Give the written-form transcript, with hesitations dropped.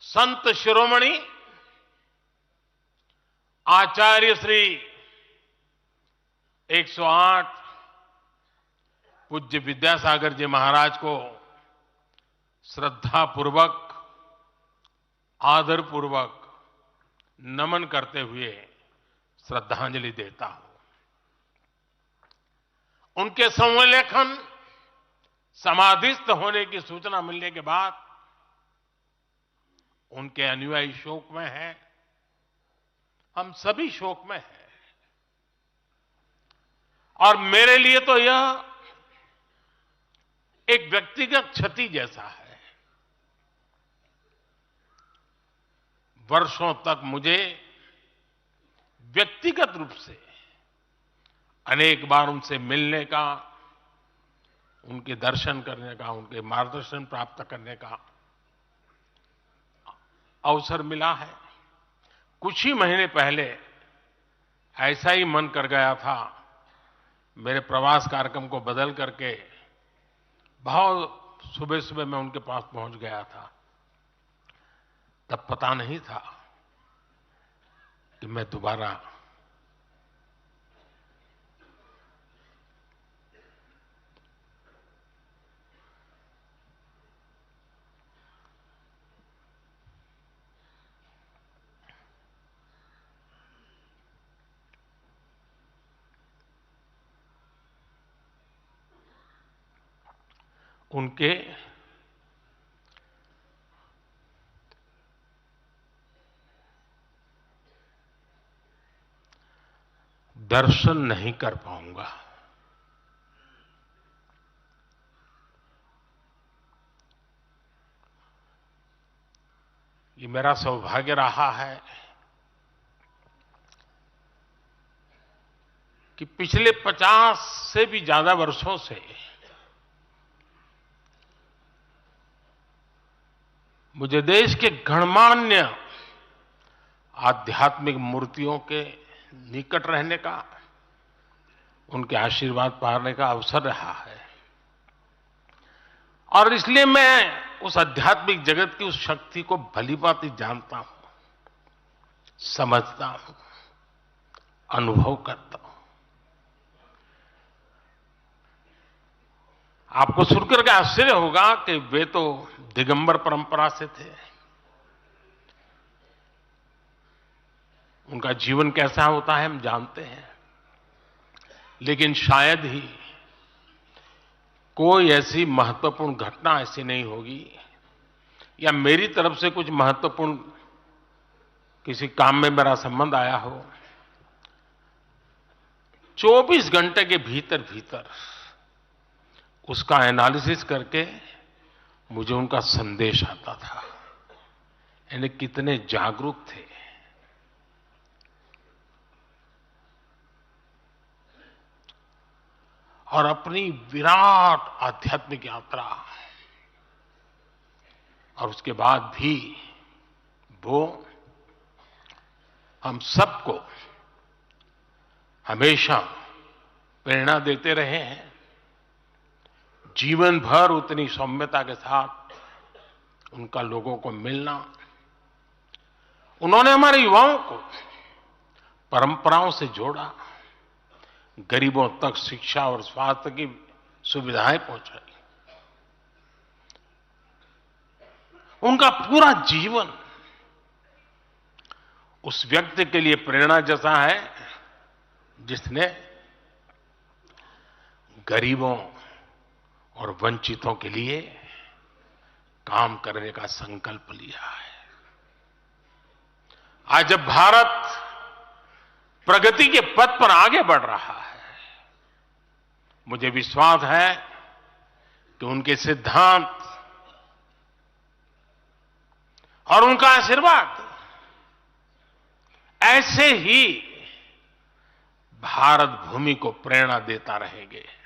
संत शिरोमणि आचार्य श्री 108 पूज्य विद्यासागर जी महाराज को श्रद्धापूर्वक, आदरपूर्वक नमन करते हुए श्रद्धांजलि देता हूं। उनके संलेखन समाधिस्थ होने की सूचना मिलने के बाद उनके अनुयायी शोक में हैं, हम सभी शोक में हैं। और मेरे लिए तो यह एक व्यक्तिगत क्षति जैसा है। वर्षों तक मुझे व्यक्तिगत रूप से अनेक बार उनसे मिलने का, उनके दर्शन करने का, उनके मार्गदर्शन प्राप्त करने का अवसर मिला है। कुछ ही महीने पहले ऐसा ही मन कर गया था, मेरे प्रवास कार्यक्रम को बदल करके बहुत सुबह सुबह मैं उनके पास पहुंच गया था। तब पता नहीं था कि मैं दोबारा उनके दर्शन नहीं कर पाऊंगा। ये मेरा सौभाग्य रहा है कि पिछले 50 से भी ज्यादा वर्षों से मुझे देश के गणमान्य आध्यात्मिक मूर्तियों के निकट रहने का, उनके आशीर्वाद पाने का अवसर रहा है। और इसलिए मैं उस आध्यात्मिक जगत की उस शक्ति को भलीभांति जानता हूं, समझता हूं, अनुभव करता हूं। आपको सुनकर के आश्चर्य होगा कि वे तो दिगंबर परंपरा से थे। उनका जीवन कैसा होता है हम जानते हैं, लेकिन शायद ही कोई ऐसी महत्वपूर्ण घटना ऐसी नहीं होगी या मेरी तरफ से कुछ महत्वपूर्ण किसी काम में मेरा संबंध आया हो, 24 घंटे के भीतर भीतर उसका एनालिसिस करके मुझे उनका संदेश आता था। यानी कितने जागरूक थे। और अपनी विराट आध्यात्मिक यात्रा और उसके बाद भी वो हम सबको हमेशा प्रेरणा देते रहे हैं। जीवन भर उतनी सौम्यता के साथ उनका लोगों को मिलना, उन्होंने हमारे युवाओं को परंपराओं से जोड़ा, गरीबों तक शिक्षा और स्वास्थ्य की सुविधाएं पहुंचाई। उनका पूरा जीवन उस व्यक्ति के लिए प्रेरणा जैसा है जिसने गरीबों और वंचितों के लिए काम करने का संकल्प लिया है। आज जब भारत प्रगति के पथ पर आगे बढ़ रहा है, मुझे विश्वास है कि उनके सिद्धांत और उनका आशीर्वाद ऐसे ही भारत भूमि को प्रेरणा देता रहेंगे।